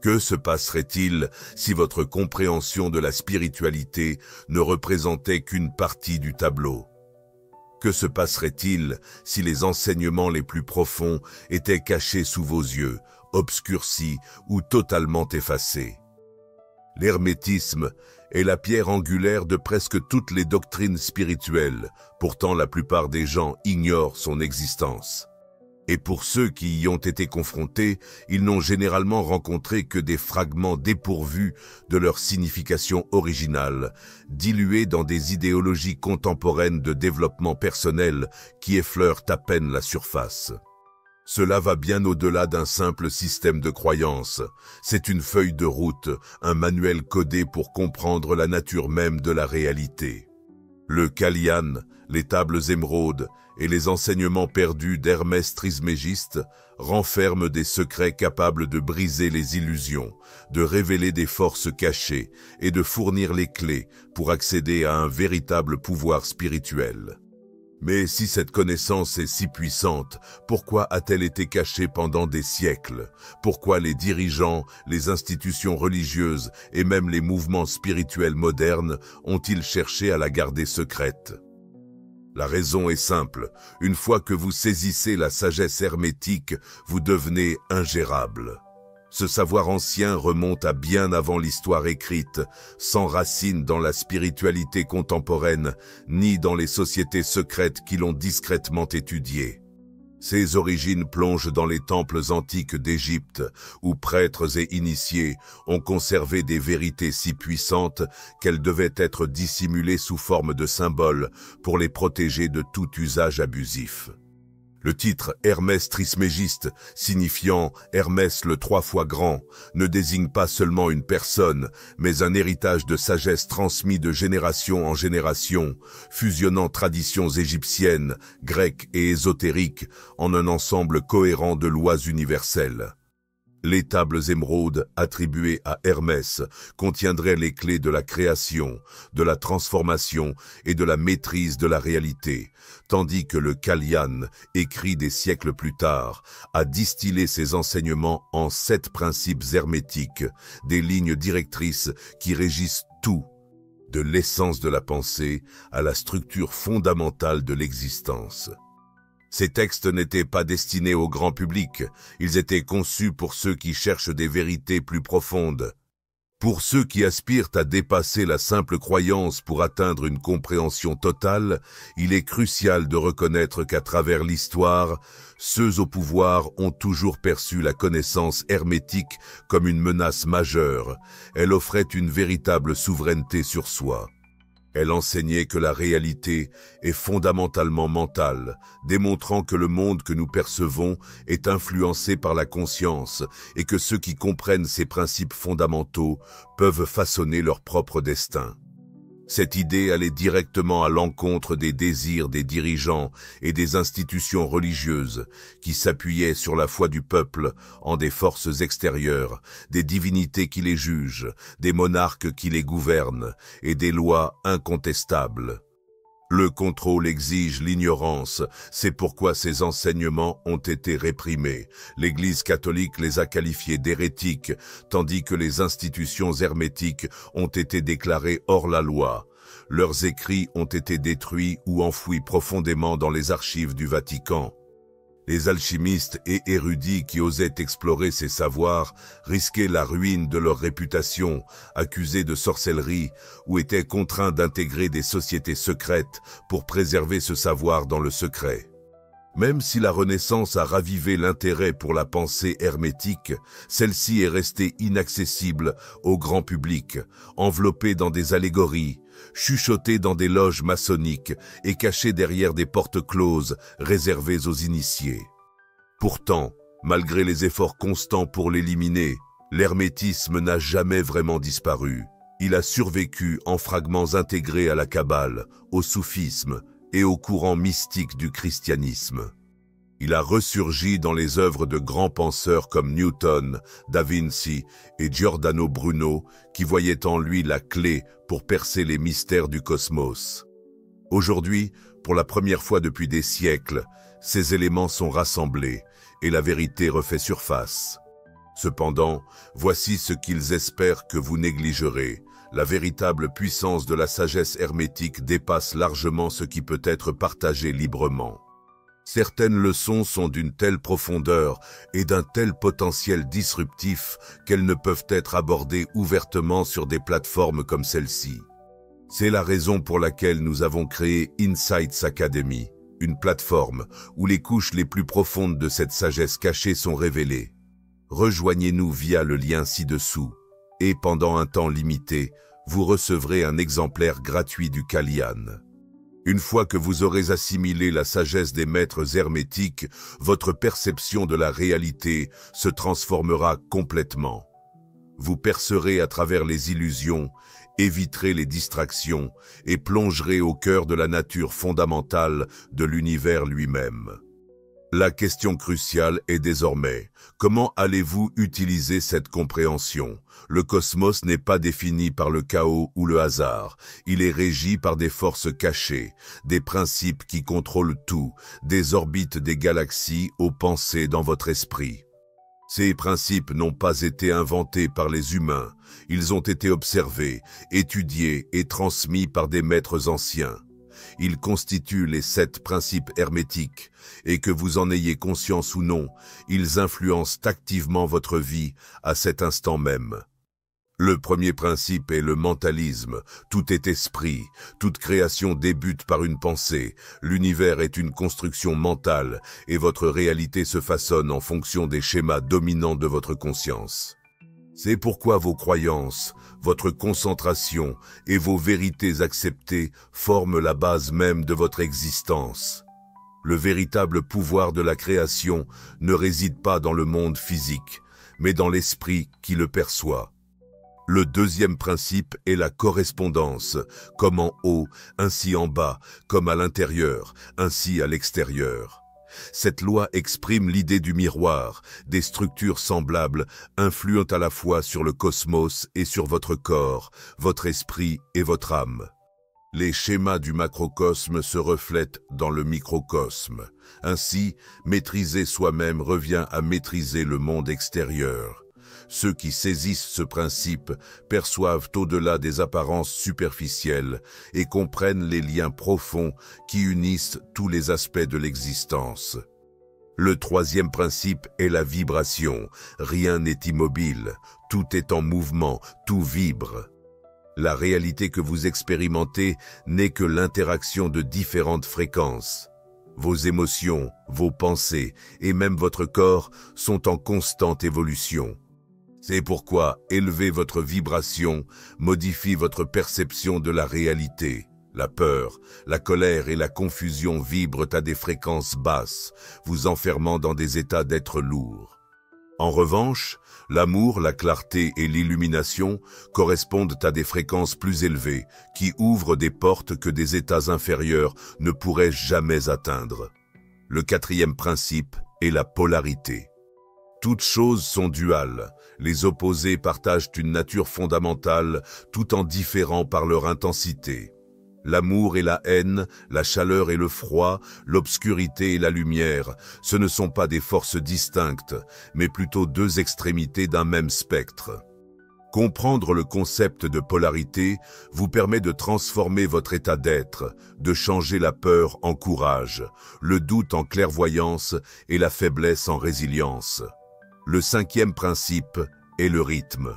Que se passerait-il si votre compréhension de la spiritualité ne représentait qu'une partie du tableau? Que se passerait-il si les enseignements les plus profonds étaient cachés sous vos yeux, obscurcis ou totalement effacés? L'hermétisme est la pierre angulaire de presque toutes les doctrines spirituelles, pourtant la plupart des gens ignorent son existence. Et pour ceux qui y ont été confrontés, ils n'ont généralement rencontré que des fragments dépourvus de leur signification originale, dilués dans des idéologies contemporaines de développement personnel qui effleurent à peine la surface. Cela va bien au-delà d'un simple système de croyances. C'est une feuille de route, un manuel codé pour comprendre la nature même de la réalité. Le Kalian, les tables émeraudes et les enseignements perdus d'Hermès Trismégiste renferment des secrets capables de briser les illusions, de révéler des forces cachées et de fournir les clés pour accéder à un véritable pouvoir spirituel. Mais si cette connaissance est si puissante, pourquoi a-t-elle été cachée pendant des siècles? Pourquoi les dirigeants, les institutions religieuses et même les mouvements spirituels modernes ont-ils cherché à la garder secrète? La raison est simple, une fois que vous saisissez la sagesse hermétique, vous devenez ingérable. Ce savoir ancien remonte à bien avant l'histoire écrite, sans racine dans la spiritualité contemporaine, ni dans les sociétés secrètes qui l'ont discrètement étudié. Ses origines plongent dans les temples antiques d'Égypte, où prêtres et initiés ont conservé des vérités si puissantes qu'elles devaient être dissimulées sous forme de symboles pour les protéger de tout usage abusif. Le titre Hermès Trismégiste, signifiant Hermès le 3 fois grand, ne désigne pas seulement une personne, mais un héritage de sagesse transmis de génération en génération, fusionnant traditions égyptiennes, grecques et ésotériques en un ensemble cohérent de lois universelles. Les tables émeraudes attribuées à Hermès contiendraient les clés de la création, de la transformation et de la maîtrise de la réalité, tandis que le Kalian, écrit des siècles plus tard, a distillé ses enseignements en 7 principes hermétiques, des lignes directrices qui régissent tout, de l'essence de la pensée à la structure fondamentale de l'existence. Ces textes n'étaient pas destinés au grand public, ils étaient conçus pour ceux qui cherchent des vérités plus profondes. Pour ceux qui aspirent à dépasser la simple croyance pour atteindre une compréhension totale, il est crucial de reconnaître qu'à travers l'histoire, ceux au pouvoir ont toujours perçu la connaissance hermétique comme une menace majeure. Elle offrait une véritable souveraineté sur soi. Elle enseignait que la réalité est fondamentalement mentale, démontrant que le monde que nous percevons est influencé par la conscience et que ceux qui comprennent ces principes fondamentaux peuvent façonner leur propre destin. Cette idée allait directement à l'encontre des désirs des dirigeants et des institutions religieuses qui s'appuyaient sur la foi du peuple en des forces extérieures, des divinités qui les jugent, des monarques qui les gouvernent et des lois incontestables. Le contrôle exige l'ignorance, c'est pourquoi ces enseignements ont été réprimés. L'Église catholique les a qualifiés d'hérétiques, tandis que les institutions hermétiques ont été déclarées hors la loi. Leurs écrits ont été détruits ou enfouis profondément dans les archives du Vatican. Les alchimistes et érudits qui osaient explorer ces savoirs risquaient la ruine de leur réputation, accusés de sorcellerie ou étaient contraints d'intégrer des sociétés secrètes pour préserver ce savoir dans le secret. Même si la Renaissance a ravivé l'intérêt pour la pensée hermétique, celle-ci est restée inaccessible au grand public, enveloppée dans des allégories, chuchotée dans des loges maçonniques et cachée derrière des portes closes réservées aux initiés. Pourtant, malgré les efforts constants pour l'éliminer, l'hermétisme n'a jamais vraiment disparu. Il a survécu en fragments intégrés à la Kabbale, au soufisme et au courant mystique du christianisme. Il a ressurgi dans les œuvres de grands penseurs comme Newton, Da Vinci et Giordano Bruno, qui voyaient en lui la clé pour percer les mystères du cosmos. Aujourd'hui, pour la première fois depuis des siècles, ces éléments sont rassemblés et la vérité refait surface. Cependant, voici ce qu'ils espèrent que vous négligerez. La véritable puissance de la sagesse hermétique dépasse largement ce qui peut être partagé librement. Certaines leçons sont d'une telle profondeur et d'un tel potentiel disruptif qu'elles ne peuvent être abordées ouvertement sur des plateformes comme celle-ci. C'est la raison pour laquelle nous avons créé Insights Academy, une plateforme où les couches les plus profondes de cette sagesse cachée sont révélées. Rejoignez-nous via le lien ci-dessous et pendant un temps limité, vous recevrez un exemplaire gratuit du Kalian. Une fois que vous aurez assimilé la sagesse des maîtres hermétiques, votre perception de la réalité se transformera complètement. Vous percerez à travers les illusions, éviterez les distractions et plongerez au cœur de la nature fondamentale de l'univers lui-même. La question cruciale est désormais, comment allez-vous utiliser cette compréhension? Le cosmos n'est pas défini par le chaos ou le hasard, il est régi par des forces cachées, des principes qui contrôlent tout, des orbites des galaxies aux pensées dans votre esprit. Ces principes n'ont pas été inventés par les humains, ils ont été observés, étudiés et transmis par des maîtres anciens. Ils constituent les 7 principes hermétiques, et que vous en ayez conscience ou non, ils influencent activement votre vie à cet instant même. Le premier principe est le mentalisme. Tout est esprit, toute création débute par une pensée, l'univers est une construction mentale, et votre réalité se façonne en fonction des schémas dominants de votre conscience. C'est pourquoi vos croyances, votre concentration et vos vérités acceptées forment la base même de votre existence. Le véritable pouvoir de la création ne réside pas dans le monde physique, mais dans l'esprit qui le perçoit. Le deuxième principe est la correspondance, comme en haut, ainsi en bas, comme à l'intérieur, ainsi à l'extérieur. Cette loi exprime l'idée du miroir, des structures semblables influant à la fois sur le cosmos et sur votre corps, votre esprit et votre âme. Les schémas du macrocosme se reflètent dans le microcosme. Ainsi, maîtriser soi-même revient à maîtriser le monde extérieur. Ceux qui saisissent ce principe perçoivent au-delà des apparences superficielles et comprennent les liens profonds qui unissent tous les aspects de l'existence. Le troisième principe est la vibration. Rien n'est immobile, tout est en mouvement, tout vibre. La réalité que vous expérimentez n'est que l'interaction de différentes fréquences. Vos émotions, vos pensées et même votre corps sont en constante évolution. C'est pourquoi élever votre vibration modifie votre perception de la réalité. La peur, la colère et la confusion vibrent à des fréquences basses, vous enfermant dans des états d'être lourd. En revanche, l'amour, la clarté et l'illumination correspondent à des fréquences plus élevées, qui ouvrent des portes que des états inférieurs ne pourraient jamais atteindre. Le quatrième principe est la polarité. Toutes choses sont duales, les opposés partagent une nature fondamentale tout en différant par leur intensité. L'amour et la haine, la chaleur et le froid, l'obscurité et la lumière, ce ne sont pas des forces distinctes, mais plutôt 2 extrémités d'un même spectre. Comprendre le concept de polarité vous permet de transformer votre état d'être, de changer la peur en courage, le doute en clairvoyance et la faiblesse en résilience. Le 5e principe est le rythme.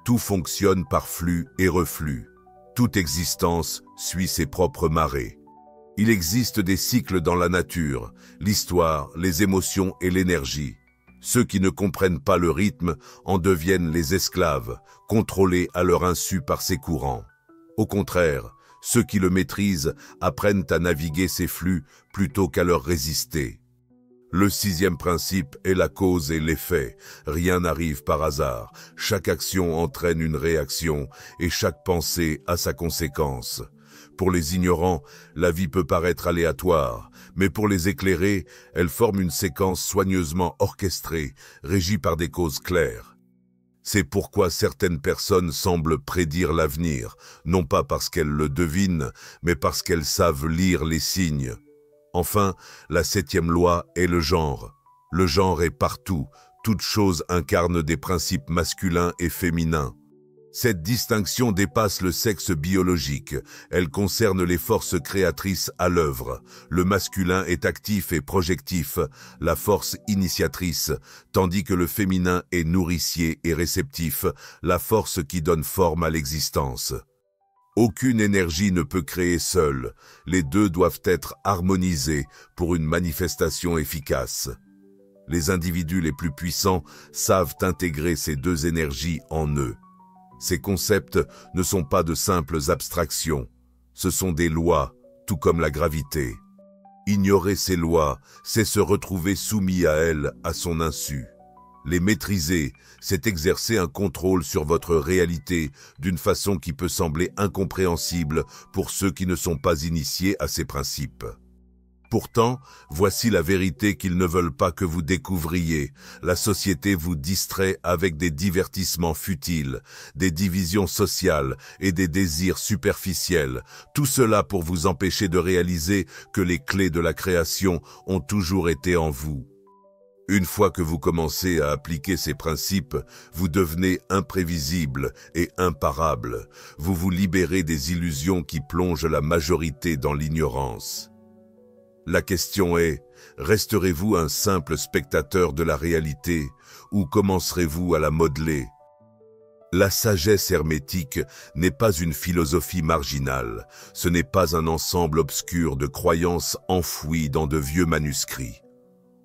Tout fonctionne par flux et reflux. Toute existence suit ses propres marées. Il existe des cycles dans la nature, l'histoire, les émotions et l'énergie. Ceux qui ne comprennent pas le rythme en deviennent les esclaves, contrôlés à leur insu par ces courants. Au contraire, ceux qui le maîtrisent apprennent à naviguer ces flux plutôt qu'à leur résister. Le 6e principe est la cause et l'effet. Rien n'arrive par hasard. Chaque action entraîne une réaction et chaque pensée a sa conséquence. Pour les ignorants, la vie peut paraître aléatoire, mais pour les éclairés, elle forme une séquence soigneusement orchestrée, régie par des causes claires. C'est pourquoi certaines personnes semblent prédire l'avenir, non pas parce qu'elles le devinent, mais parce qu'elles savent lire les signes. Enfin, la 7e loi est le genre. Le genre est partout, Toute chose incarne des principes masculins et féminins. Cette distinction dépasse le sexe biologique. Elle concerne les forces créatrices à l'œuvre. Le masculin est actif et projectif, la force initiatrice, tandis que le féminin est nourricier et réceptif, la force qui donne forme à l'existence. Aucune énergie ne peut créer seule. Les deux doivent être harmonisés pour une manifestation efficace. Les individus les plus puissants savent intégrer ces deux énergies en eux. Ces concepts ne sont pas de simples abstractions, ce sont des lois, tout comme la gravité. Ignorer ces lois, c'est se retrouver soumis à elles à son insu. Les maîtriser, c'est exercer un contrôle sur votre réalité d'une façon qui peut sembler incompréhensible pour ceux qui ne sont pas initiés à ces principes. Pourtant, voici la vérité qu'ils ne veulent pas que vous découvriez. La société vous distrait avec des divertissements futiles, des divisions sociales et des désirs superficiels. Tout cela pour vous empêcher de réaliser que les clés de la création ont toujours été en vous. Une fois que vous commencez à appliquer ces principes, vous devenez imprévisible et imparable. Vous vous libérez des illusions qui plongent la majorité dans l'ignorance. La question est, resterez-vous un simple spectateur de la réalité ou commencerez-vous à la modeler? La sagesse hermétique n'est pas une philosophie marginale, ce n'est pas un ensemble obscur de croyances enfouies dans de vieux manuscrits.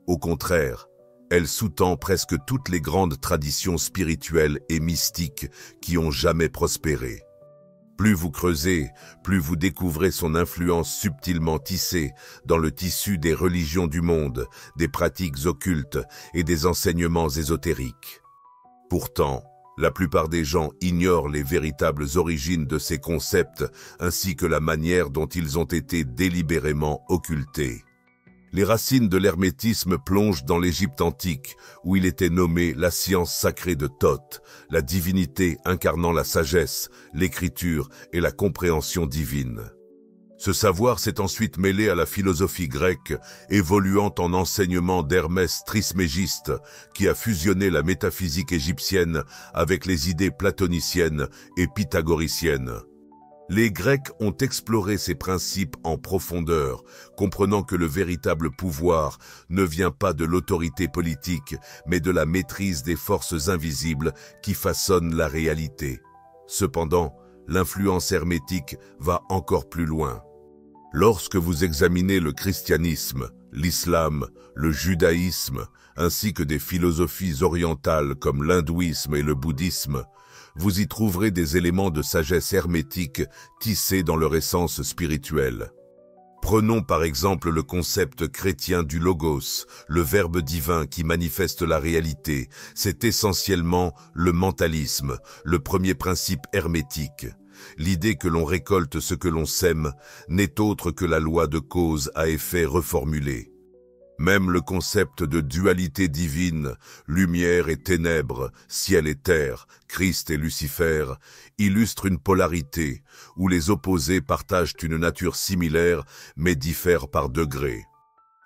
Au contraire, elle sous-tend presque toutes les grandes traditions spirituelles et mystiques qui ont jamais prospéré. Plus vous creusez, plus vous découvrez son influence subtilement tissée dans le tissu des religions du monde, des pratiques occultes et des enseignements ésotériques. Pourtant, la plupart des gens ignorent les véritables origines de ces concepts ainsi que la manière dont ils ont été délibérément occultés. Les racines de l'hermétisme plongent dans l'Égypte antique, où il était nommé la science sacrée de Thoth, la divinité incarnant la sagesse, l'écriture et la compréhension divine. Ce savoir s'est ensuite mêlé à la philosophie grecque, évoluant en enseignement d'Hermès Trismégiste, qui a fusionné la métaphysique égyptienne avec les idées platoniciennes et pythagoriciennes. Les Grecs ont exploré ces principes en profondeur, comprenant que le véritable pouvoir ne vient pas de l'autorité politique, mais de la maîtrise des forces invisibles qui façonnent la réalité. Cependant, l'influence hermétique va encore plus loin. Lorsque vous examinez le christianisme, l'islam, le judaïsme, ainsi que des philosophies orientales comme l'hindouisme et le bouddhisme, vous y trouverez des éléments de sagesse hermétique tissés dans leur essence spirituelle. Prenons par exemple le concept chrétien du logos, le verbe divin qui manifeste la réalité. C'est essentiellement le mentalisme, le premier principe hermétique. L'idée que l'on récolte ce que l'on sème n'est autre que la loi de cause à effet reformulée. Même le concept de dualité divine, lumière et ténèbres, ciel et terre, Christ et Lucifer, illustre une polarité où les opposés partagent une nature similaire mais diffèrent par degrés.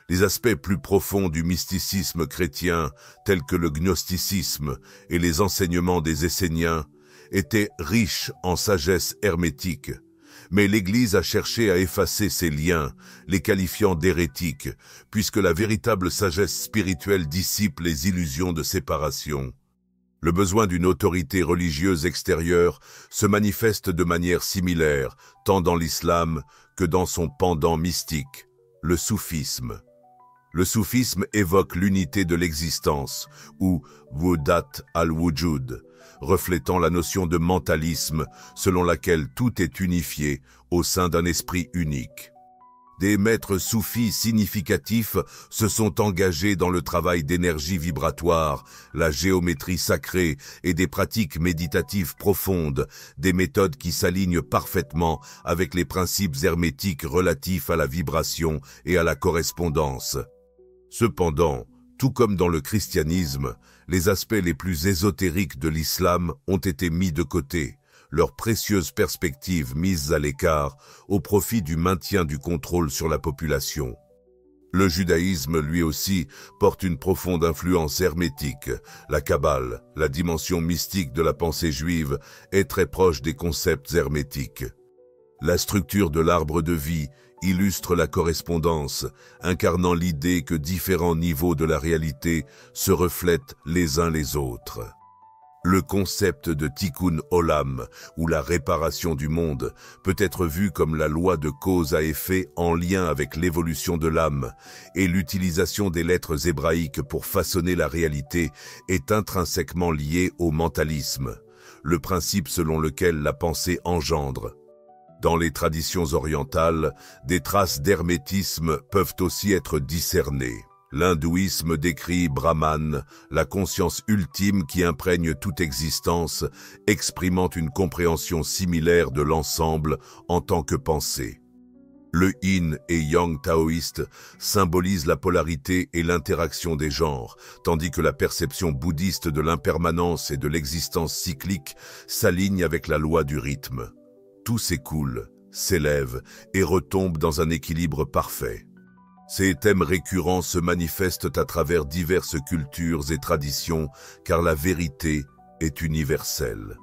Les aspects plus profonds du mysticisme chrétien, tels que le gnosticisme et les enseignements des Esséniens, étaient riches en sagesse hermétique. Mais l'Église a cherché à effacer ces liens, les qualifiant d'hérétiques, puisque la véritable sagesse spirituelle dissipe les illusions de séparation. Le besoin d'une autorité religieuse extérieure se manifeste de manière similaire, tant dans l'islam que dans son pendant mystique, le soufisme. Le soufisme évoque l'unité de l'existence, ou wudat al-wujud, reflétant la notion de mentalisme selon laquelle tout est unifié au sein d'un esprit unique. Des maîtres soufis significatifs se sont engagés dans le travail d'énergie vibratoire, la géométrie sacrée et des pratiques méditatives profondes, des méthodes qui s'alignent parfaitement avec les principes hermétiques relatifs à la vibration et à la correspondance. Cependant, tout comme dans le christianisme, les aspects les plus ésotériques de l'islam ont été mis de côté, leurs précieuses perspectives mises à l'écart au profit du maintien du contrôle sur la population. Le judaïsme, lui aussi, porte une profonde influence hermétique. La Kabbale, la dimension mystique de la pensée juive, est très proche des concepts hermétiques. La structure de l'arbre de vie illustre la correspondance, incarnant l'idée que différents niveaux de la réalité se reflètent les uns les autres. Le concept de tikkun olam, ou la réparation du monde, peut être vu comme la loi de cause à effet en lien avec l'évolution de l'âme, et l'utilisation des lettres hébraïques pour façonner la réalité est intrinsèquement liée au mentalisme, le principe selon lequel la pensée engendre. Dans les traditions orientales, des traces d'hermétisme peuvent aussi être discernées. L'hindouisme décrit Brahman, la conscience ultime qui imprègne toute existence, exprimant une compréhension similaire de l'ensemble en tant que pensée. Le yin et yang taoïste symbolisent la polarité et l'interaction des genres, tandis que la perception bouddhiste de l'impermanence et de l'existence cyclique s'aligne avec la loi du rythme. Tout s'écoule, s'élève et retombe dans un équilibre parfait. Ces thèmes récurrents se manifestent à travers diverses cultures et traditions, car la vérité est universelle.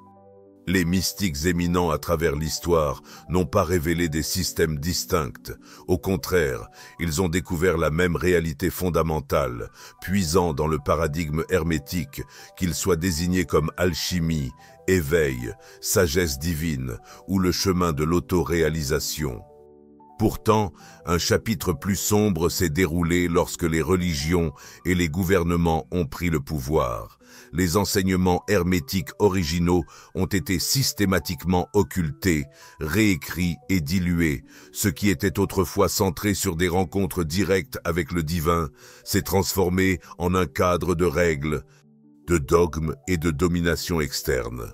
Les mystiques éminents à travers l'histoire n'ont pas révélé des systèmes distincts. Au contraire, ils ont découvert la même réalité fondamentale, puisant dans le paradigme hermétique, qu'il soit désigné comme alchimie, éveil, sagesse divine ou le chemin de l'autoréalisation. Pourtant, un chapitre plus sombre s'est déroulé lorsque les religions et les gouvernements ont pris le pouvoir. Les enseignements hermétiques originaux ont été systématiquement occultés, réécrits et dilués. Ce qui était autrefois centré sur des rencontres directes avec le divin s'est transformé en un cadre de règles, de dogmes et de domination externe.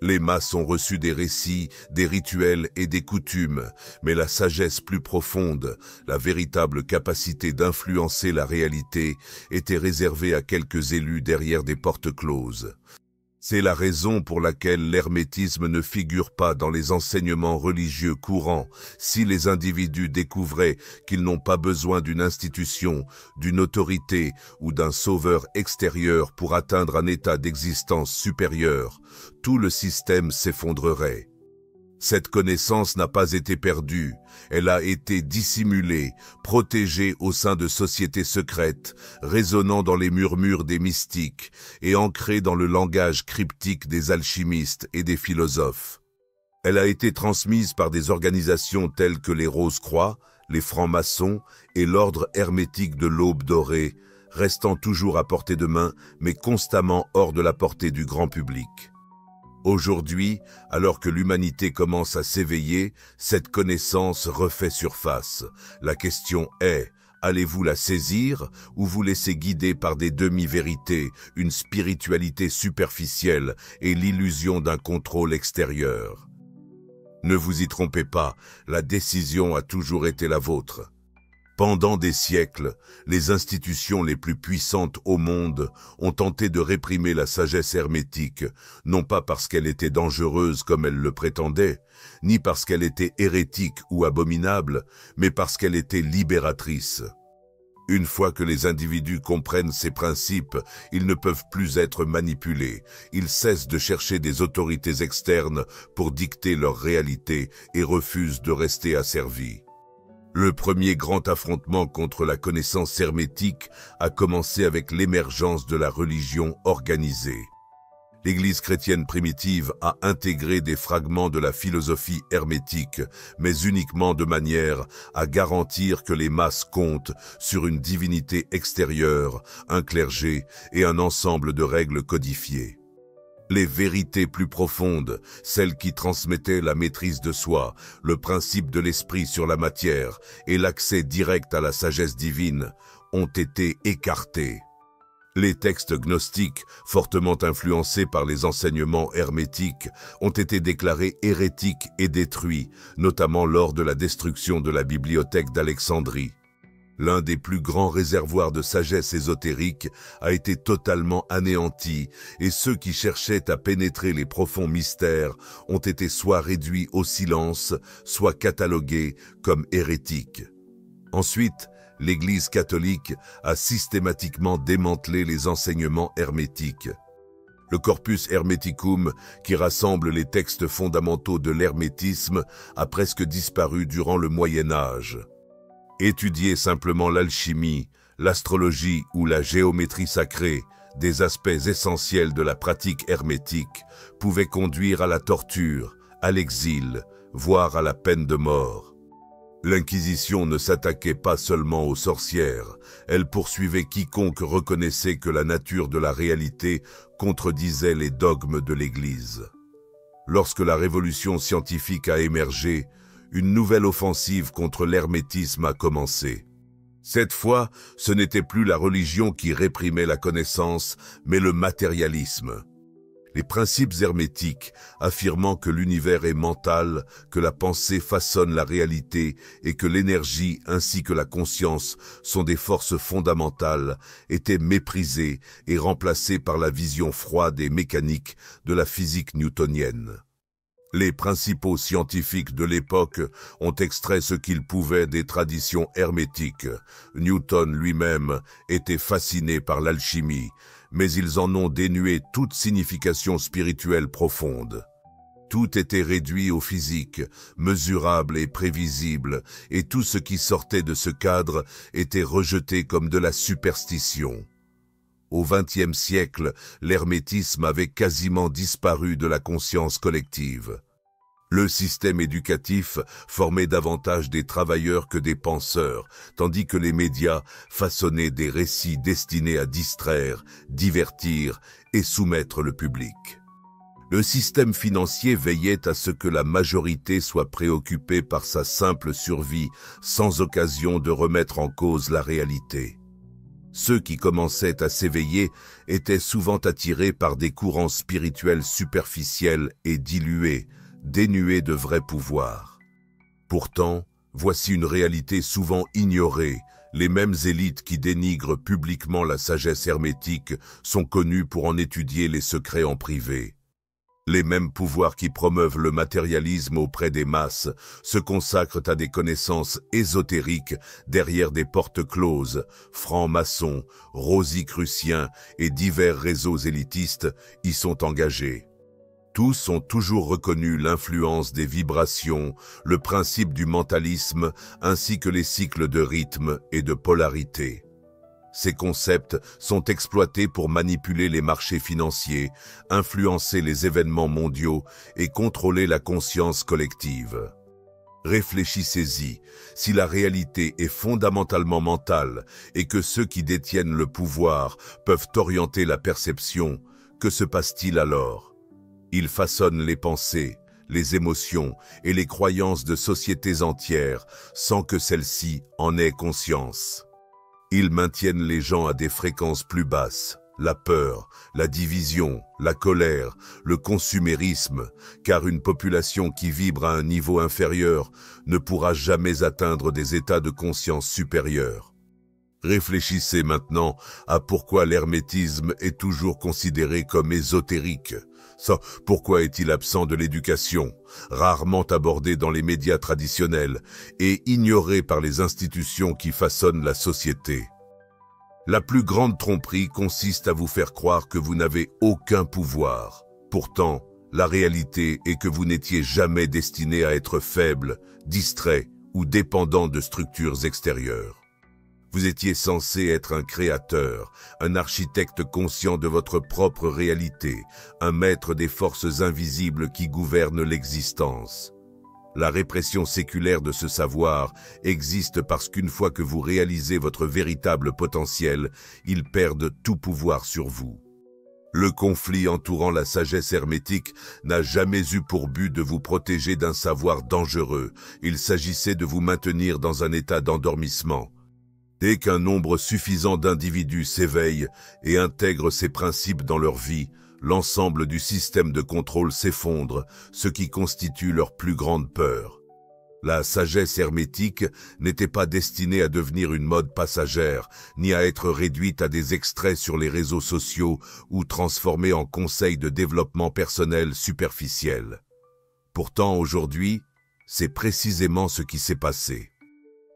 Les masses ont reçu des récits, des rituels et des coutumes, mais la sagesse plus profonde, la véritable capacité d'influencer la réalité, était réservée à quelques élus derrière des portes closes. C'est la raison pour laquelle l'hermétisme ne figure pas dans les enseignements religieux courants. Si les individus découvraient qu'ils n'ont pas besoin d'une institution, d'une autorité ou d'un sauveur extérieur pour atteindre un état d'existence supérieur, tout le système s'effondrerait. Cette connaissance n'a pas été perdue, elle a été dissimulée, protégée au sein de sociétés secrètes, résonnant dans les murmures des mystiques et ancrée dans le langage cryptique des alchimistes et des philosophes. Elle a été transmise par des organisations telles que les Rose-Croix, les francs-maçons et l'ordre hermétique de l'Aube dorée, restant toujours à portée de main mais constamment hors de la portée du grand public. Aujourd'hui, alors que l'humanité commence à s'éveiller, cette connaissance refait surface. La question est, allez-vous la saisir ou vous laisser guider par des demi-vérités, une spiritualité superficielle et l'illusion d'un contrôle extérieur? Ne vous y trompez pas, la décision a toujours été la vôtre. Pendant des siècles, les institutions les plus puissantes au monde ont tenté de réprimer la sagesse hermétique, non pas parce qu'elle était dangereuse comme elles le prétendaient, ni parce qu'elle était hérétique ou abominable, mais parce qu'elle était libératrice. Une fois que les individus comprennent ces principes, ils ne peuvent plus être manipulés. Ils cessent de chercher des autorités externes pour dicter leur réalité et refusent de rester asservis. Le premier grand affrontement contre la connaissance hermétique a commencé avec l'émergence de la religion organisée. L'Église chrétienne primitive a intégré des fragments de la philosophie hermétique, mais uniquement de manière à garantir que les masses comptent sur une divinité extérieure, un clergé et un ensemble de règles codifiées. Les vérités plus profondes, celles qui transmettaient la maîtrise de soi, le principe de l'esprit sur la matière et l'accès direct à la sagesse divine, ont été écartées. Les textes gnostiques, fortement influencés par les enseignements hermétiques, ont été déclarés hérétiques et détruits, notamment lors de la destruction de la bibliothèque d'Alexandrie. L'un des plus grands réservoirs de sagesse ésotérique a été totalement anéanti et ceux qui cherchaient à pénétrer les profonds mystères ont été soit réduits au silence, soit catalogués comme hérétiques. Ensuite, l'Église catholique a systématiquement démantelé les enseignements hermétiques. Le Corpus Hermeticum, qui rassemble les textes fondamentaux de l'hermétisme, a presque disparu durant le Moyen Âge. Étudier simplement l'alchimie, l'astrologie ou la géométrie sacrée, des aspects essentiels de la pratique hermétique, pouvait conduire à la torture, à l'exil, voire à la peine de mort. L'Inquisition ne s'attaquait pas seulement aux sorcières, elle poursuivait quiconque reconnaissait que la nature de la réalité contredisait les dogmes de l'Église. Lorsque la révolution scientifique a émergé, une nouvelle offensive contre l'hermétisme a commencé. Cette fois, ce n'était plus la religion qui réprimait la connaissance, mais le matérialisme. Les principes hermétiques, affirmant que l'univers est mental, que la pensée façonne la réalité et que l'énergie ainsi que la conscience sont des forces fondamentales, étaient méprisés et remplacés par la vision froide et mécanique de la physique newtonienne. Les principaux scientifiques de l'époque ont extrait ce qu'ils pouvaient des traditions hermétiques. Newton lui-même était fasciné par l'alchimie, mais ils en ont dénué toute signification spirituelle profonde. Tout était réduit au physique, mesurable et prévisible, et tout ce qui sortait de ce cadre était rejeté comme de la superstition. Au XXe siècle, l'hermétisme avait quasiment disparu de la conscience collective. Le système éducatif formait davantage des travailleurs que des penseurs, tandis que les médias façonnaient des récits destinés à distraire, divertir et soumettre le public. Le système financier veillait à ce que la majorité soit préoccupée par sa simple survie, sans occasion de remettre en cause la réalité. Ceux qui commençaient à s'éveiller étaient souvent attirés par des courants spirituels superficiels et dilués, dénués de vrai pouvoir. Pourtant, voici une réalité souvent ignorée. Les mêmes élites qui dénigrent publiquement la sagesse hermétique sont connues pour en étudier les secrets en privé. Les mêmes pouvoirs qui promeuvent le matérialisme auprès des masses se consacrent à des connaissances ésotériques derrière des portes closes. Francs-maçons, rosicruciens et divers réseaux élitistes y sont engagés. Tous ont toujours reconnu l'influence des vibrations, le principe du mentalisme ainsi que les cycles de rythme et de polarité. Ces concepts sont exploités pour manipuler les marchés financiers, influencer les événements mondiaux et contrôler la conscience collective. Réfléchissez-y, si la réalité est fondamentalement mentale et que ceux qui détiennent le pouvoir peuvent orienter la perception, que se passe-t-il alors? Ils façonnent les pensées, les émotions et les croyances de sociétés entières sans que celles-ci en aient conscience. Ils maintiennent les gens à des fréquences plus basses, la peur, la division, la colère, le consumérisme, car une population qui vibre à un niveau inférieur ne pourra jamais atteindre des états de conscience supérieurs. Réfléchissez maintenant à pourquoi l'hermétisme est toujours considéré comme ésotérique. Pourquoi est-il absent de l'éducation, rarement abordé dans les médias traditionnels et ignoré par les institutions qui façonnent la société? La plus grande tromperie consiste à vous faire croire que vous n'avez aucun pouvoir. Pourtant, la réalité est que vous n'étiez jamais destiné à être faible, distrait ou dépendant de structures extérieures. Vous étiez censé être un créateur, un architecte conscient de votre propre réalité, un maître des forces invisibles qui gouvernent l'existence. La répression séculaire de ce savoir existe parce qu'une fois que vous réalisez votre véritable potentiel, ils perdent tout pouvoir sur vous. Le conflit entourant la sagesse hermétique n'a jamais eu pour but de vous protéger d'un savoir dangereux. Il s'agissait de vous maintenir dans un état d'endormissement. Dès qu'un nombre suffisant d'individus s'éveillent et intègrent ces principes dans leur vie, l'ensemble du système de contrôle s'effondre, ce qui constitue leur plus grande peur. La sagesse hermétique n'était pas destinée à devenir une mode passagère, ni à être réduite à des extraits sur les réseaux sociaux ou transformée en conseils de développement personnel superficiels. Pourtant, aujourd'hui, c'est précisément ce qui s'est passé.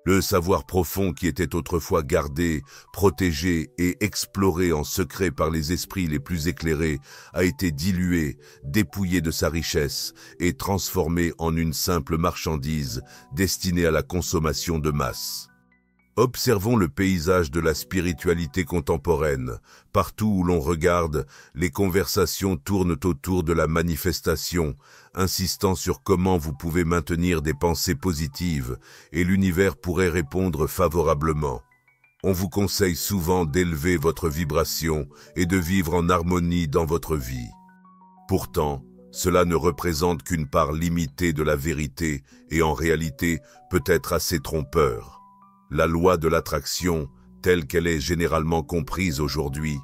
Le savoir profond qui était autrefois gardé, protégé et exploré en secret par les esprits les plus éclairés a été dilué, dépouillé de sa richesse et transformé en une simple marchandise destinée à la consommation de masse. Observons le paysage de la spiritualité contemporaine. Partout où l'on regarde, les conversations tournent autour de la manifestation, insistant sur comment vous pouvez maintenir des pensées positives et l'univers pourrait répondre favorablement. On vous conseille souvent d'élever votre vibration et de vivre en harmonie dans votre vie. Pourtant, cela ne représente qu'une part limitée de la vérité et en réalité peut être assez trompeur. La loi de l'attraction, telle qu'elle est généralement comprise aujourd'hui,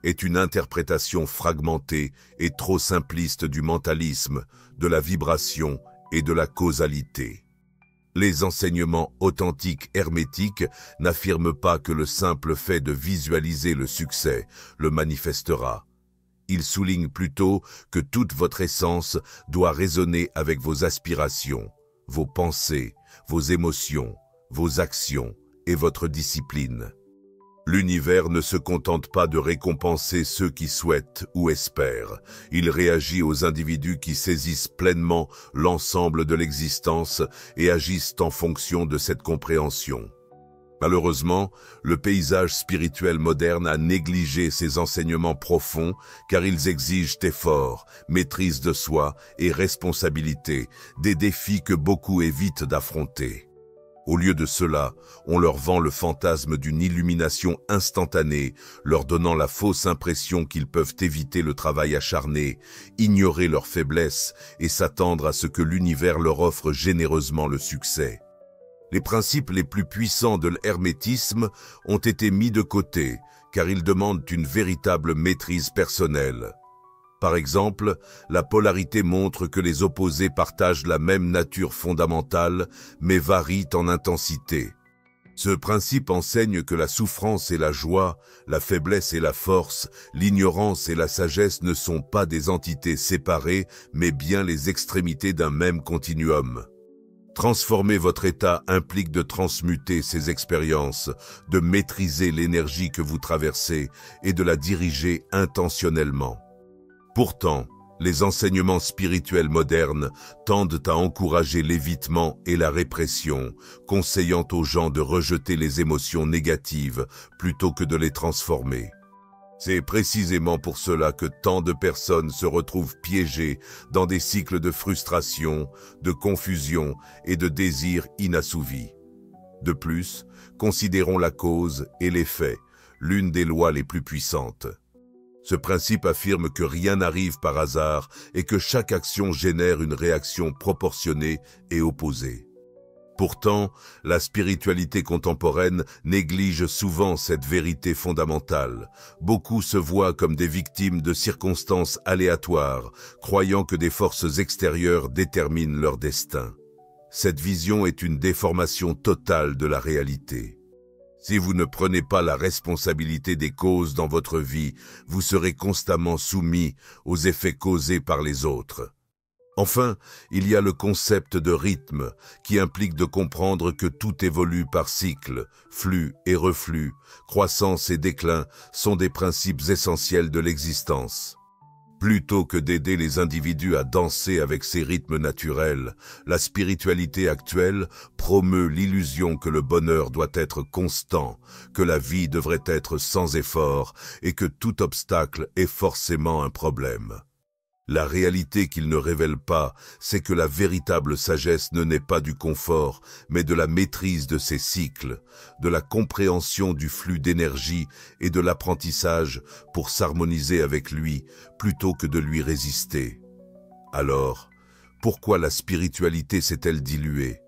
est une interprétation fragmentée et trop simpliste du mentalisme, de la vibration et de la causalité. Les enseignements authentiques hermétiques n'affirment pas que le simple fait de visualiser le succès le manifestera. Ils soulignent plutôt que toute votre essence doit résonner avec vos aspirations, vos pensées, vos émotions, vos actions et votre discipline. L'univers ne se contente pas de récompenser ceux qui souhaitent ou espèrent. Il réagit aux individus qui saisissent pleinement l'ensemble de l'existence et agissent en fonction de cette compréhension. Malheureusement, le paysage spirituel moderne a négligé ces enseignements profonds car ils exigent effort, maîtrise de soi et responsabilité, des défis que beaucoup évitent d'affronter. Au lieu de cela, on leur vend le fantasme d'une illumination instantanée, leur donnant la fausse impression qu'ils peuvent éviter le travail acharné, ignorer leurs faiblesses et s'attendre à ce que l'univers leur offre généreusement le succès. Les principes les plus puissants de l'hermétisme ont été mis de côté, car ils demandent une véritable maîtrise personnelle. Par exemple, la polarité montre que les opposés partagent la même nature fondamentale, mais varient en intensité. Ce principe enseigne que la souffrance et la joie, la faiblesse et la force, l'ignorance et la sagesse ne sont pas des entités séparées, mais bien les extrémités d'un même continuum. Transformer votre état implique de transmuter ces expériences, de maîtriser l'énergie que vous traversez et de la diriger intentionnellement. Pourtant, les enseignements spirituels modernes tendent à encourager l'évitement et la répression, conseillant aux gens de rejeter les émotions négatives plutôt que de les transformer. C'est précisément pour cela que tant de personnes se retrouvent piégées dans des cycles de frustration, de confusion et de désirs inassouvis. De plus, considérons la cause et l'effet, l'une des lois les plus puissantes. Ce principe affirme que rien n'arrive par hasard et que chaque action génère une réaction proportionnée et opposée. Pourtant, la spiritualité contemporaine néglige souvent cette vérité fondamentale. Beaucoup se voient comme des victimes de circonstances aléatoires, croyant que des forces extérieures déterminent leur destin. Cette vision est une déformation totale de la réalité. Si vous ne prenez pas la responsabilité des causes dans votre vie, vous serez constamment soumis aux effets causés par les autres. Enfin, il y a le concept de rythme, qui implique de comprendre que tout évolue par cycle, flux et reflux, croissance et déclin sont des principes essentiels de l'existence. Plutôt que d'aider les individus à danser avec ces rythmes naturels, la spiritualité actuelle promeut l'illusion que le bonheur doit être constant, que la vie devrait être sans effort et que tout obstacle est forcément un problème. La réalité qu'il ne révèle pas, c'est que la véritable sagesse ne naît pas du confort, mais de la maîtrise de ses cycles, de la compréhension du flux d'énergie et de l'apprentissage pour s'harmoniser avec lui, plutôt que de lui résister. Alors, pourquoi la spiritualité s'est-elle diluée?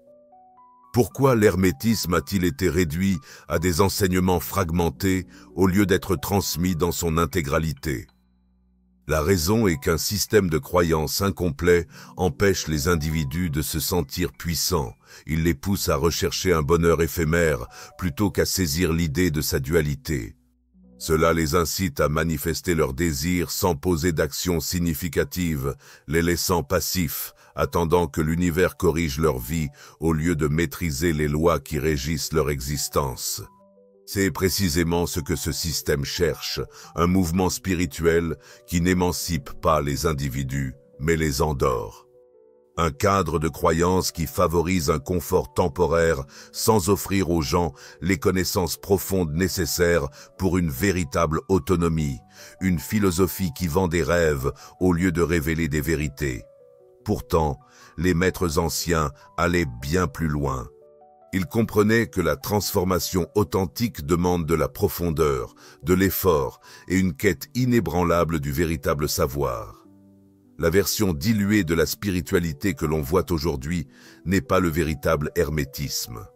Pourquoi l'hermétisme a-t-il été réduit à des enseignements fragmentés au lieu d'être transmis dans son intégralité? La raison est qu'un système de croyances incomplet empêche les individus de se sentir puissants. Il les pousse à rechercher un bonheur éphémère plutôt qu'à saisir l'idée de sa dualité. Cela les incite à manifester leurs désirs sans poser d'action significative, les laissant passifs, attendant que l'univers corrige leur vie au lieu de maîtriser les lois qui régissent leur existence. C'est précisément ce que ce système cherche, un mouvement spirituel qui n'émancipe pas les individus, mais les endort. Un cadre de croyance qui favorise un confort temporaire sans offrir aux gens les connaissances profondes nécessaires pour une véritable autonomie, une philosophie qui vend des rêves au lieu de révéler des vérités. Pourtant, les maîtres anciens allaient bien plus loin. Ils comprenaient que la transformation authentique demande de la profondeur, de l'effort et une quête inébranlable du véritable savoir. La version diluée de la spiritualité que l'on voit aujourd'hui n'est pas le véritable hermétisme.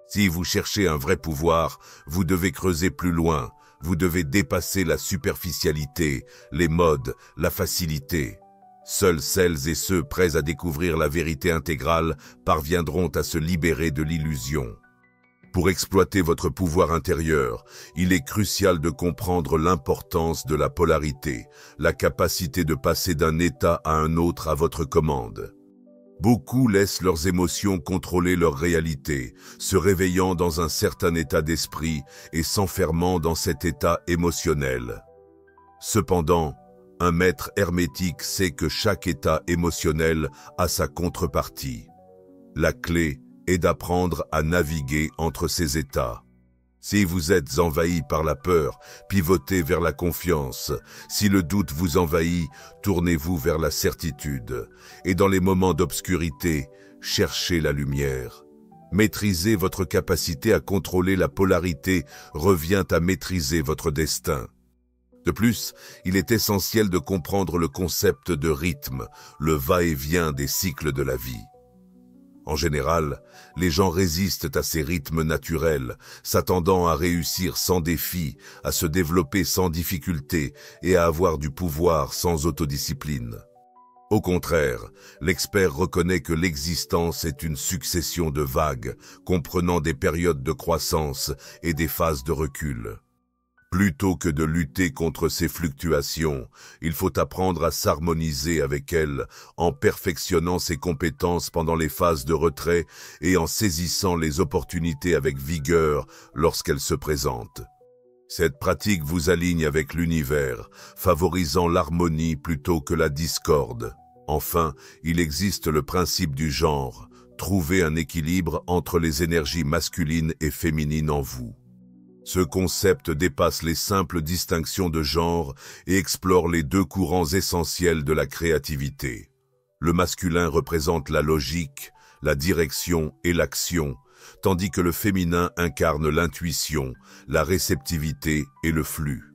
Si vous cherchez un vrai pouvoir, vous devez creuser plus loin, vous devez dépasser la superficialité, les modes, la facilité. Seuls celles et ceux prêts à découvrir la vérité intégrale parviendront à se libérer de l'illusion. Pour exploiter votre pouvoir intérieur, il est crucial de comprendre l'importance de la polarité, la capacité de passer d'un état à un autre à votre commande. Beaucoup laissent leurs émotions contrôler leur réalité, se réveillant dans un certain état d'esprit et s'enfermant dans cet état émotionnel. Cependant, un maître hermétique sait que chaque état émotionnel a sa contrepartie. La clé est d'apprendre à naviguer entre ces états. Si vous êtes envahi par la peur, pivotez vers la confiance. Si le doute vous envahit, tournez-vous vers la certitude. Et dans les moments d'obscurité, cherchez la lumière. Maîtriser votre capacité à contrôler la polarité revient à maîtriser votre destin. De plus, il est essentiel de comprendre le concept de rythme, le va-et-vient des cycles de la vie. En général, les gens résistent à ces rythmes naturels, s'attendant à réussir sans défi, à se développer sans difficulté et à avoir du pouvoir sans autodiscipline. Au contraire, l'expert reconnaît que l'existence est une succession de vagues, comprenant des périodes de croissance et des phases de recul. Plutôt que de lutter contre ces fluctuations, il faut apprendre à s'harmoniser avec elles en perfectionnant ses compétences pendant les phases de retrait et en saisissant les opportunités avec vigueur lorsqu'elles se présentent. Cette pratique vous aligne avec l'univers, favorisant l'harmonie plutôt que la discorde. Enfin, il existe le principe du genre, trouver un équilibre entre les énergies masculines et féminines en vous. Ce concept dépasse les simples distinctions de genre et explore les deux courants essentiels de la créativité. Le masculin représente la logique, la direction et l'action, tandis que le féminin incarne l'intuition, la réceptivité et le flux.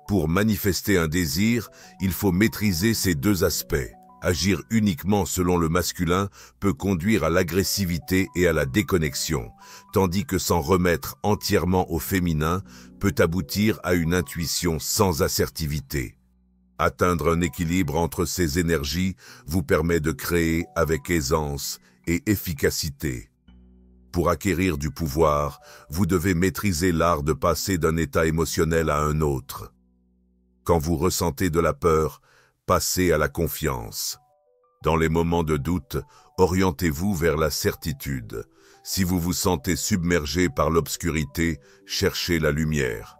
Pour manifester un désir, il faut maîtriser ces deux aspects. Agir uniquement selon le masculin peut conduire à l'agressivité et à la déconnexion, tandis que s'en remettre entièrement au féminin peut aboutir à une intuition sans assertivité. Atteindre un équilibre entre ces énergies vous permet de créer avec aisance et efficacité. Pour acquérir du pouvoir, vous devez maîtriser l'art de passer d'un état émotionnel à un autre. Quand vous ressentez de la peur, passez à la confiance. Dans les moments de doute, orientez-vous vers la certitude. Si vous vous sentez submergé par l'obscurité, cherchez la lumière.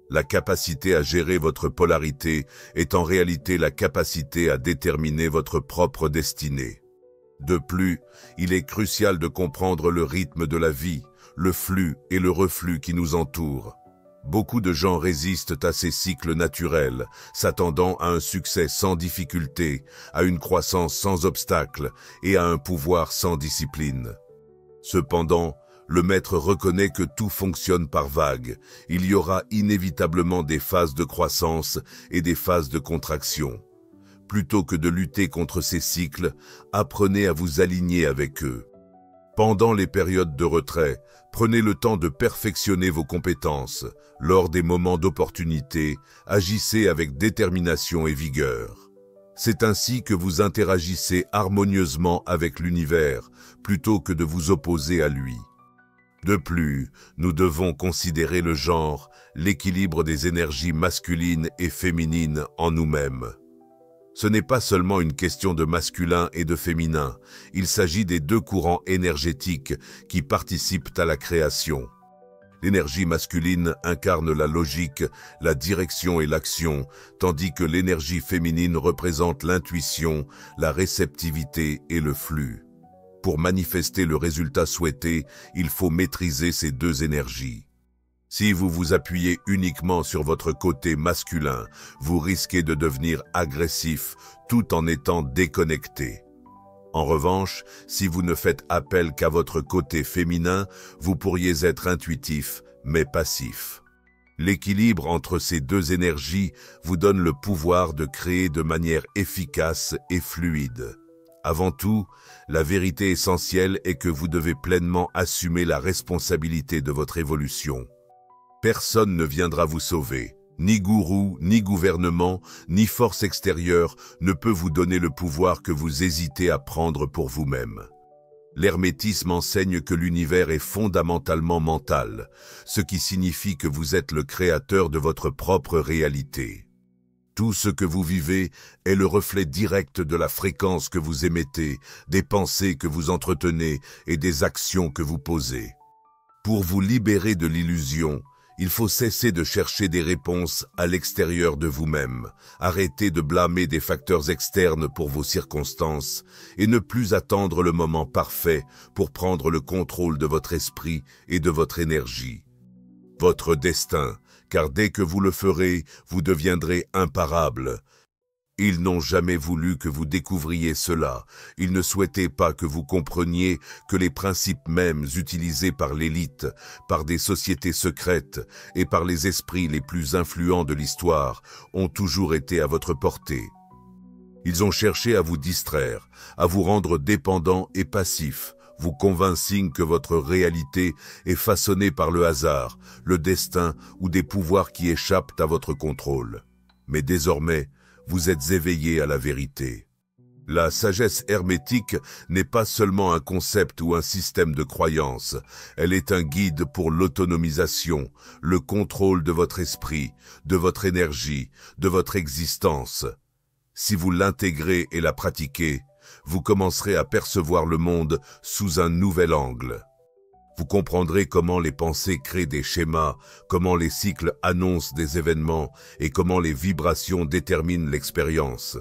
La capacité à gérer votre polarité est en réalité la capacité à déterminer votre propre destinée. De plus, il est crucial de comprendre le rythme de la vie, le flux et le reflux qui nous entourent. Beaucoup de gens résistent à ces cycles naturels, s'attendant à un succès sans difficulté, à une croissance sans obstacle et à un pouvoir sans discipline. Cependant, le maître reconnaît que tout fonctionne par vagues. Il y aura inévitablement des phases de croissance et des phases de contraction. Plutôt que de lutter contre ces cycles, apprenez à vous aligner avec eux. Pendant les périodes de retrait, prenez le temps de perfectionner vos compétences. Lors des moments d'opportunité, agissez avec détermination et vigueur. C'est ainsi que vous interagissez harmonieusement avec l'univers, plutôt que de vous opposer à lui. De plus, nous devons considérer le genre, l'équilibre des énergies masculines et féminines en nous-mêmes. Ce n'est pas seulement une question de masculin et de féminin, il s'agit des deux courants énergétiques qui participent à la création. L'énergie masculine incarne la logique, la direction et l'action, tandis que l'énergie féminine représente l'intuition, la réceptivité et le flux. Pour manifester le résultat souhaité, il faut maîtriser ces deux énergies. Si vous vous appuyez uniquement sur votre côté masculin, vous risquez de devenir agressif tout en étant déconnecté. En revanche, si vous ne faites appel qu'à votre côté féminin, vous pourriez être intuitif, mais passif. L'équilibre entre ces deux énergies vous donne le pouvoir de créer de manière efficace et fluide. Avant tout, la vérité essentielle est que vous devez pleinement assumer la responsabilité de votre évolution. Personne ne viendra vous sauver. Ni gourou, ni gouvernement, ni force extérieure ne peut vous donner le pouvoir que vous hésitez à prendre pour vous-même. L'hermétisme enseigne que l'univers est fondamentalement mental, ce qui signifie que vous êtes le créateur de votre propre réalité. Tout ce que vous vivez est le reflet direct de la fréquence que vous émettez, des pensées que vous entretenez et des actions que vous posez. Pour vous libérer de l'illusion, il faut cesser de chercher des réponses à l'extérieur de vous-même, arrêter de blâmer des facteurs externes pour vos circonstances et ne plus attendre le moment parfait pour prendre le contrôle de votre esprit et de votre énergie. Votre destin, car dès que vous le ferez, vous deviendrez imparable. Ils n'ont jamais voulu que vous découvriez cela. Ils ne souhaitaient pas que vous compreniez que les principes mêmes utilisés par l'élite, par des sociétés secrètes et par les esprits les plus influents de l'histoire ont toujours été à votre portée. Ils ont cherché à vous distraire, à vous rendre dépendant et passif, vous convainquant que votre réalité est façonnée par le hasard, le destin ou des pouvoirs qui échappent à votre contrôle. Mais désormais, vous êtes éveillé à la vérité. La sagesse hermétique n'est pas seulement un concept ou un système de croyances, elle est un guide pour l'autonomisation, le contrôle de votre esprit, de votre énergie, de votre existence. Si vous l'intégrez et la pratiquez, vous commencerez à percevoir le monde sous un nouvel angle. Vous comprendrez comment les pensées créent des schémas, comment les cycles annoncent des événements et comment les vibrations déterminent l'expérience.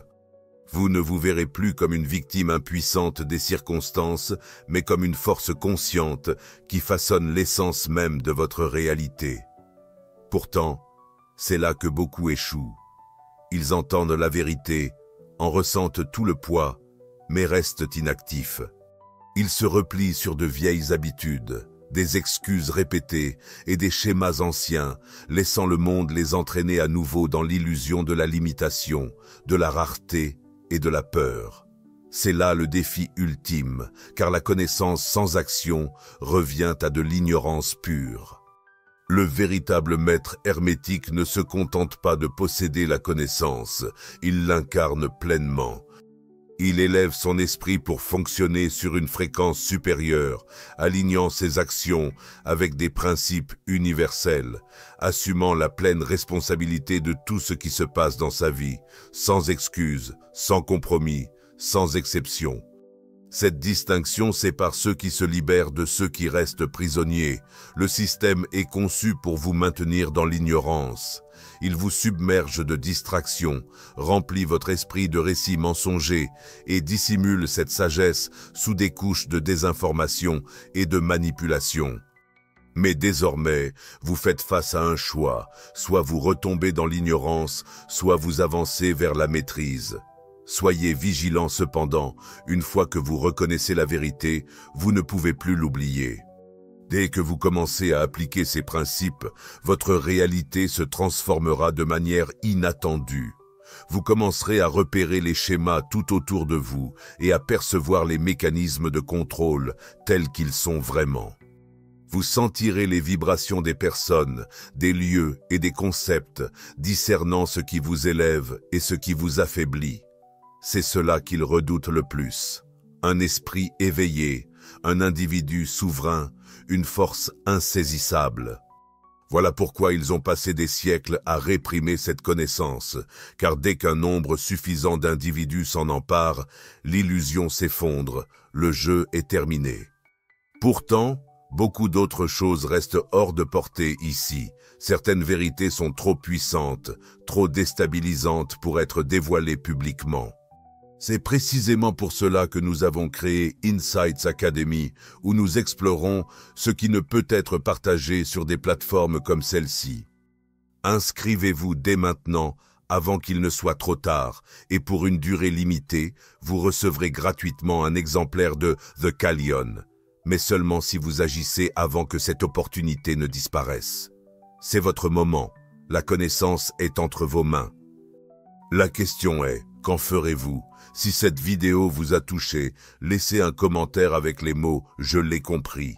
Vous ne vous verrez plus comme une victime impuissante des circonstances, mais comme une force consciente qui façonne l'essence même de votre réalité. Pourtant, c'est là que beaucoup échouent. Ils entendent la vérité, en ressentent tout le poids, mais restent inactifs. Ils se replient sur de vieilles habitudes, des excuses répétées et des schémas anciens, laissant le monde les entraîner à nouveau dans l'illusion de la limitation, de la rareté et de la peur. C'est là le défi ultime, car la connaissance sans action revient à de l'ignorance pure. Le véritable maître hermétique ne se contente pas de posséder la connaissance, il l'incarne pleinement. Il élève son esprit pour fonctionner sur une fréquence supérieure, alignant ses actions avec des principes universels, assumant la pleine responsabilité de tout ce qui se passe dans sa vie, sans excuse, sans compromis, sans exception. Cette distinction sépare ceux qui se libèrent de ceux qui restent prisonniers. Le système est conçu pour vous maintenir dans l'ignorance. Il vous submerge de distractions, remplit votre esprit de récits mensongers et dissimule cette sagesse sous des couches de désinformation et de manipulation. Mais désormais, vous faites face à un choix, soit vous retombez dans l'ignorance, soit vous avancez vers la maîtrise. Soyez vigilants cependant, une fois que vous reconnaissez la vérité, vous ne pouvez plus l'oublier. Dès que vous commencez à appliquer ces principes, votre réalité se transformera de manière inattendue. Vous commencerez à repérer les schémas tout autour de vous et à percevoir les mécanismes de contrôle tels qu'ils sont vraiment. Vous sentirez les vibrations des personnes, des lieux et des concepts, discernant ce qui vous élève et ce qui vous affaiblit. C'est cela qu'ils redoutent le plus. Un esprit éveillé, un individu souverain, une force insaisissable. Voilà pourquoi ils ont passé des siècles à réprimer cette connaissance, car dès qu'un nombre suffisant d'individus s'en empare, l'illusion s'effondre, le jeu est terminé. Pourtant, beaucoup d'autres choses restent hors de portée ici. Certaines vérités sont trop puissantes, trop déstabilisantes pour être dévoilées publiquement. C'est précisément pour cela que nous avons créé Insights Academy, où nous explorons ce qui ne peut être partagé sur des plateformes comme celle-ci. Inscrivez-vous dès maintenant, avant qu'il ne soit trop tard, et pour une durée limitée, vous recevrez gratuitement un exemplaire de The Callion, mais seulement si vous agissez avant que cette opportunité ne disparaisse. C'est votre moment, la connaissance est entre vos mains. La question est, qu'en ferez-vous? Si cette vidéo vous a touché, laissez un commentaire avec les mots « Je l'ai compris ».